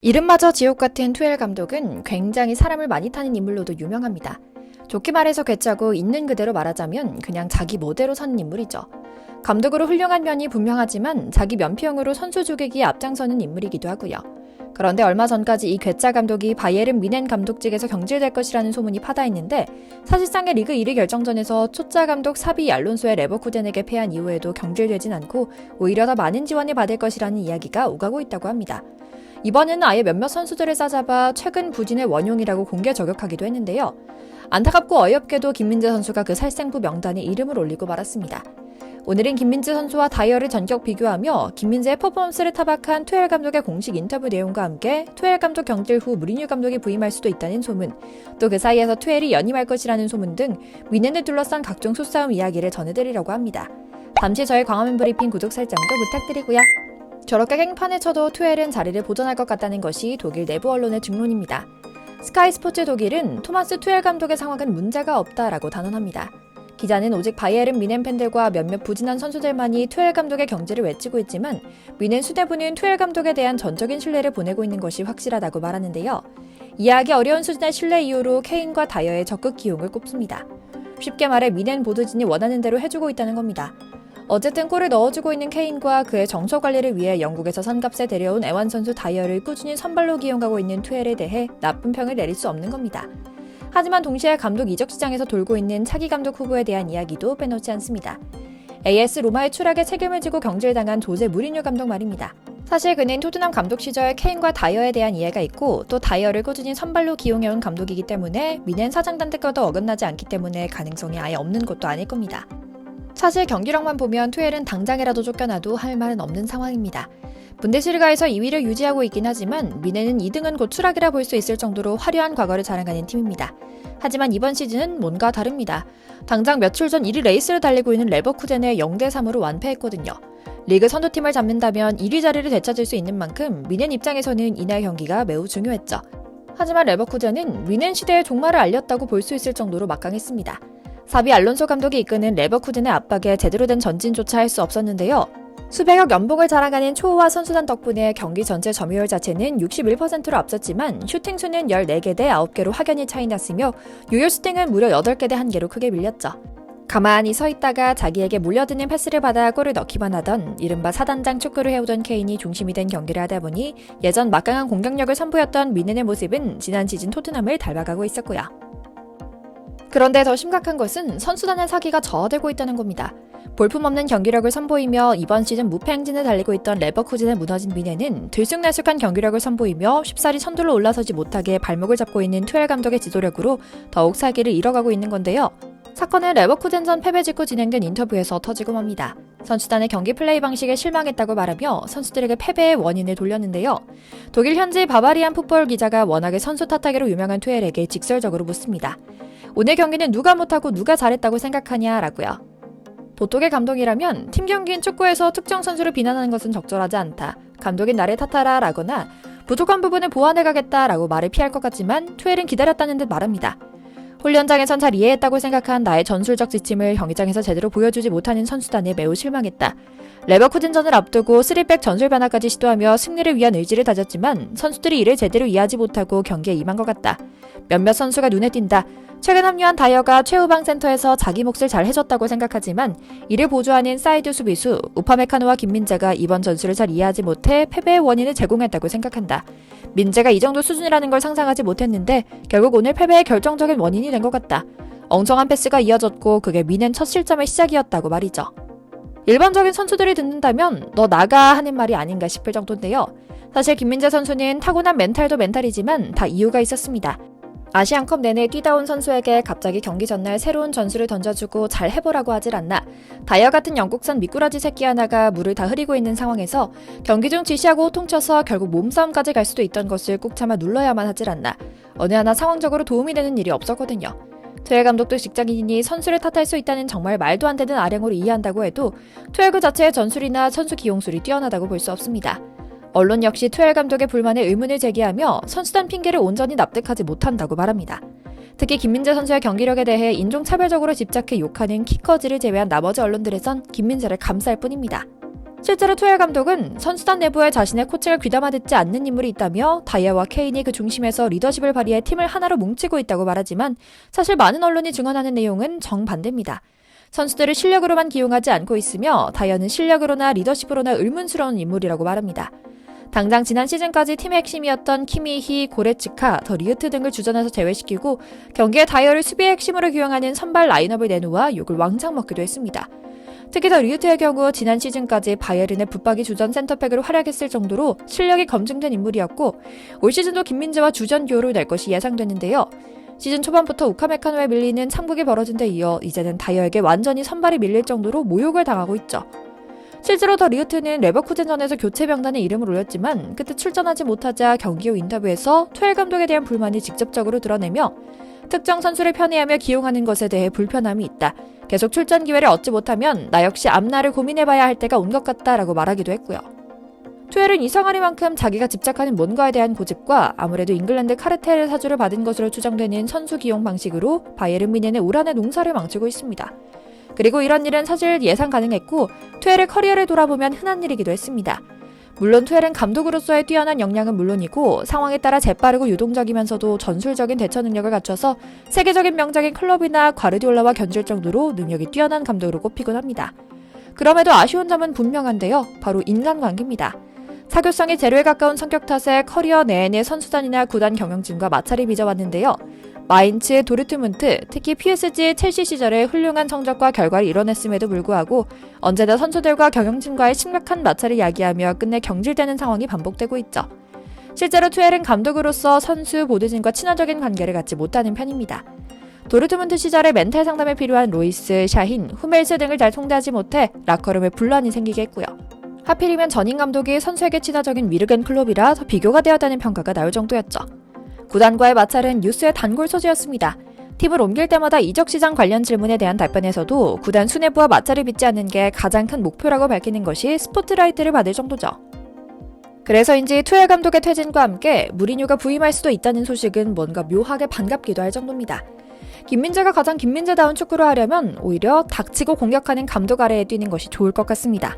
이름마저 지옥 같은 투엘 감독은 굉장히 사람을 많이 타는 인물로도 유명합니다. 좋게 말해서 괴짜고 있는 그대로 말하자면 그냥 자기 멋대로 사는 인물이죠. 감독으로 훌륭한 면이 분명하지만 자기 면피용으로 선수 조객이 앞장서는 인물이기도 하고요. 그런데 얼마 전까지 이 괴짜 감독이 바이에른 뮌헨 감독직에서 경질될 것이라는 소문이 파다했는데 사실상의 리그 1위 결정전에서 초짜 감독 사비 알론소의 레버쿠젠에게 패한 이후에도 경질되진 않고 오히려 더 많은 지원을 받을 것이라는 이야기가 오가고 있다고 합니다. 이번에는 아예 몇몇 선수들을 싸잡아 최근 부진의 원흉이라고 공개 저격하기도 했는데요. 안타깝고 어이없게도 김민재 선수가 그 살생부 명단에 이름을 올리고 말았습니다. 오늘은 김민재 선수와 다이어를 전격 비교하며 김민재의 퍼포먼스를 타박한 투엘 감독의 공식 인터뷰 내용과 함께 투엘 감독 경질 후 무리뉴 감독이 부임할 수도 있다는 소문, 또 그 사이에서 투엘이 연임할 것이라는 소문 등 뮌헨을 둘러싼 각종 소싸움 이야기를 전해드리려고 합니다. 잠시 저의 광화문 브리핑 구독 설정도 부탁드리고요. 저렇게 갱판을 쳐도 투엘은 자리를 보존할 것 같다는 것이 독일 내부 언론의 증론입니다. 스카이 스포츠 독일은 토마스 투엘 감독의 상황은 문제가 없다라고 단언합니다. 기자는 오직 바이에른 뮌헨 팬들과 몇몇 부진한 선수들만이 투엘 감독의 경질을 외치고 있지만 뮌헨 수뇌부는 투엘 감독에 대한 전적인 신뢰를 보내고 있는 것이 확실하다고 말하는데요. 이해하기 어려운 수준의 신뢰 이유로 케인과 다이어의 적극 기용을 꼽습니다. 쉽게 말해 뮌헨 보드진이 원하는 대로 해주고 있다는 겁니다. 어쨌든 골을 넣어주고 있는 케인과 그의 정서 관리를 위해 영국에서 선값에 데려온 애완 선수 다이어를 꾸준히 선발로 기용하고 있는 투엘에 대해 나쁜 평을 내릴 수 없는 겁니다. 하지만 동시에 감독 이적 시장에서 돌고 있는 차기 감독 후보에 대한 이야기도 빼놓지 않습니다. AS 로마의 추락에 책임을 지고 경질당한 조제 무리뉴 감독 말입니다. 사실 그는 토트넘 감독 시절 케인과 다이어에 대한 이해가 있고 또 다이어를 꾸준히 선발로 기용해온 감독이기 때문에 뮌헨 사장단 뜻과도 어긋나지 않기 때문에 가능성이 아예 없는 것도 아닐 겁니다. 사실 경기력만 보면 투엘은 당장이라도 쫓겨나도 할 말은 없는 상황입니다. 분데스리가에서 2위를 유지하고 있긴 하지만 뮌헨은 2등은 곧 추락이라 볼 수 있을 정도로 화려한 과거를 자랑하는 팀입니다. 하지만 이번 시즌은 뭔가 다릅니다. 당장 며칠 전 1위 레이스를 달리고 있는 레버쿠젠에 0대3으로 완패했거든요. 리그 선두팀을 잡는다면 1위 자리를 되찾을 수 있는 만큼 뮌헨 입장에서는 이날 경기가 매우 중요했죠. 하지만 레버쿠젠은 뮌헨 시대의 종말을 알렸다고 볼 수 있을 정도로 막강했습니다. 사비 알론소 감독이 이끄는 레버쿠젠의 압박에 제대로 된 전진조차 할 수 없었는데요. 수백억 연봉을 자랑하는 초호화 선수단 덕분에 경기 전체 점유율 자체는 61%로 앞섰지만 슈팅 수는 14개 대 9개로 확연히 차이 났으며 유효 슈팅은 무려 8개 대 1개로 크게 밀렸죠. 가만히 서 있다가 자기에게 몰려드는 패스를 받아 골을 넣기만 하던 이른바 사단장 축구를 해오던 케인이 중심이 된 경기를 하다 보니 예전 막강한 공격력을 선보였던 뮌헨의 모습은 지난 시즌 토트넘을 닮아가고 있었고요. 그런데 더 심각한 것은 선수단의 사기가 저하되고 있다는 겁니다. 볼품없는 경기력을 선보이며 이번 시즌 무패 행진을 달리고 있던 레버쿠젠에 무너진 뮌헨은 들쑥날쑥한 경기력을 선보이며 쉽사리 선두로 올라서지 못하게 발목을 잡고 있는 투엘 감독의 지도력으로 더욱 사기를 잃어가고 있는 건데요. 사건은 레버쿠젠전 패배 직후 진행된 인터뷰에서 터지고 맙니다. 선수단의 경기 플레이 방식에 실망했다고 말하며 선수들에게 패배의 원인을 돌렸는데요. 독일 현지 바바리안 풋볼 기자가 워낙에 선수 탓하기로 유명한 투엘에게 직설적으로 묻습니다. 오늘 경기는 누가 못하고 누가 잘했다고 생각하냐라고요. 보통의 감독이라면 팀 경기인 축구에서 특정 선수를 비난하는 것은 적절하지 않다. 감독인 나를 탓하라 라거나 부족한 부분을 보완해 가겠다라고 말을 피할 것 같지만 투엘은 기다렸다는 듯 말합니다. 훈련장에선 잘 이해했다고 생각한 나의 전술적 지침을 경기장에서 제대로 보여주지 못하는 선수단에 매우 실망했다. 레버쿠젠전을 앞두고 3백 전술 변화까지 시도하며 승리를 위한 의지를 다졌지만 선수들이 이를 제대로 이해하지 못하고 경기에 임한 것 같다. 몇몇 선수가 눈에 띈다. 최근 합류한 다이어가 최후방 센터에서 자기 몫을 잘 해줬다고 생각하지만 이를 보조하는 사이드 수비수 우파메카노와 김민재가 이번 전술을 잘 이해하지 못해 패배의 원인을 제공했다고 생각한다. 민재가 이 정도 수준이라는 걸 상상하지 못했는데 결국 오늘 패배의 결정적인 원인이 된 것 같다. 엉성한 패스가 이어졌고 그게 뮌헨 첫 실점의 시작이었다고 말이죠. 일반적인 선수들이 듣는다면 너 나가 하는 말이 아닌가 싶을 정도인데요. 사실 김민재 선수는 타고난 멘탈도 멘탈이지만 다 이유가 있었습니다. 아시안컵 내내 뛰다 온 선수에게 갑자기 경기 전날 새로운 전술을 던져주고 잘 해보라고 하질 않나. 다이어 같은 영국산 미꾸라지 새끼 하나가 물을 다 흐리고 있는 상황에서 경기 중 지시하고 호통쳐서 결국 몸싸움까지 갈 수도 있던 것을 꾹 참아 눌러야만 하질 않나. 어느 하나 상황적으로 도움이 되는 일이 없었거든요. 투엘 감독도 직장인이니 선수를 탓할 수 있다는 정말 말도 안 되는 아량으로 이해한다고 해도 투엘 그 자체의 전술이나 선수 기용술이 뛰어나다고 볼 수 없습니다. 언론 역시 투엘 감독의 불만에 의문을 제기하며 선수단 핑계를 온전히 납득하지 못한다고 말합니다. 특히 김민재 선수의 경기력에 대해 인종차별적으로 집착해 욕하는 키커즈를 제외한 나머지 언론들에선 김민재를 감쌀 뿐입니다. 실제로 투엘 감독은 선수단 내부에 자신의 코칭을 귀담아 듣지 않는 인물이 있다며 다이아와 케인이 그 중심에서 리더십을 발휘해 팀을 하나로 뭉치고 있다고 말하지만 사실 많은 언론이 증언하는 내용은 정반대입니다. 선수들을 실력으로만 기용하지 않고 있으며 다이아는 실력으로나 리더십으로나 의문스러운 인물이라고 말합니다. 당장 지난 시즌까지 팀의 핵심이었던 키미히, 고레츠카, 더 리우트 등을 주전에서 제외시키고 경기에 다이아를 수비의 핵심으로 기용하는 선발 라인업을 내놓아 욕을 왕창 먹기도 했습니다. 특히 더 리우트의 경우 지난 시즌까지 바이에른의 붙박이 주전 센터백으로 활약했을 정도로 실력이 검증된 인물이었고 올 시즌도 김민재와 주전 듀오를 낼 것이 예상되는데요. 시즌 초반부터 우카메카노에 밀리는 참극이 벌어진 데 이어 이제는 다이어에게 완전히 선발이 밀릴 정도로 모욕을 당하고 있죠. 실제로 더 리우트는 레버쿠젠전에서 교체 명단에 이름을 올렸지만 그때 출전하지 못하자 경기 후 인터뷰에서 투엘 감독에 대한 불만을 직접적으로 드러내며 특정 선수를 편애하며 기용하는 것에 대해 불편함이 있다. 계속 출전 기회를 얻지 못하면 나 역시 앞날을 고민해봐야 할 때가 온 것 같다라고 말하기도 했고요. 투엘은 이상하리만큼 자기가 집착하는 뭔가에 대한 고집과 아무래도 잉글랜드 카르텔 사주를 받은 것으로 추정되는 선수 기용 방식으로 바이에른 뮌헨의 올 한해 농사를 망치고 있습니다. 그리고 이런 일은 사실 예상 가능했고 투엘의 커리어를 돌아보면 흔한 일이기도 했습니다. 물론 투엘은 감독으로서의 뛰어난 역량은 물론이고 상황에 따라 재빠르고 유동적이면서도 전술적인 대처 능력을 갖춰서 세계적인 명작인 클럽이나 과르디올라와 견줄 정도로 능력이 뛰어난 감독으로 꼽히곤 합니다. 그럼에도 아쉬운 점은 분명한데요. 바로 인간관계입니다. 사교성이 제로에 가까운 성격 탓에 커리어 내내 선수단이나 구단 경영진과 마찰이 빚어왔는데요. 마인츠, 도르트문트, 특히 PSG, 첼시 시절에 훌륭한 성적과 결과를 이뤄냈음에도 불구하고 언제나 선수들과 경영진과의 심각한 마찰을 야기하며 끝내 경질되는 상황이 반복되고 있죠. 실제로 투엘은 감독으로서 선수, 보드진과 친화적인 관계를 갖지 못하는 편입니다. 도르트문트 시절에 멘탈 상담에 필요한 로이스, 샤힌, 후멜스 등을 잘 통제하지 못해 라커룸에 분란이 생기게 했고요. 하필이면 전임 감독이 선수에게 친화적인 위르겐 클롭이라 더 비교가 되었다는 평가가 나올 정도였죠. 구단과의 마찰은 뉴스의 단골 소재였습니다. 팀을 옮길 때마다 이적시장 관련 질문에 대한 답변에서도 구단 수뇌부와 마찰을 빚지 않는 게 가장 큰 목표라고 밝히는 것이 스포트라이트를 받을 정도죠. 그래서인지 투엘 감독의 퇴진과 함께 무리뉴가 부임할 수도 있다는 소식은 뭔가 묘하게 반갑기도 할 정도입니다. 김민재가 가장 김민재다운 축구를 하려면 오히려 닥치고 공격하는 감독 아래에 뛰는 것이 좋을 것 같습니다.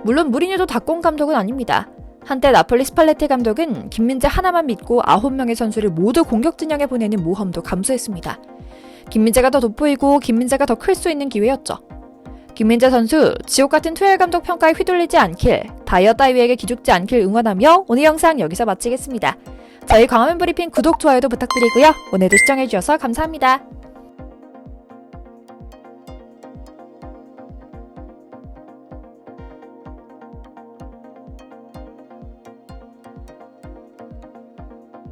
물론 무리뉴도 닥공 감독은 아닙니다. 한때 나폴리 스팔레티 감독은 김민재 하나만 믿고 9명의 선수를 모두 공격 진영에 보내는 모험도 감수했습니다. 김민재가 더 돋보이고 김민재가 더 클 수 있는 기회였죠. 김민재 선수, 지옥같은 투엘 감독 평가에 휘둘리지 않길, 다이어 따위에게 기죽지 않길 응원하며 오늘 영상 여기서 마치겠습니다. 저희 광화문 브리핑 구독, 좋아요도 부탁드리고요. 오늘도 시청해주셔서 감사합니다.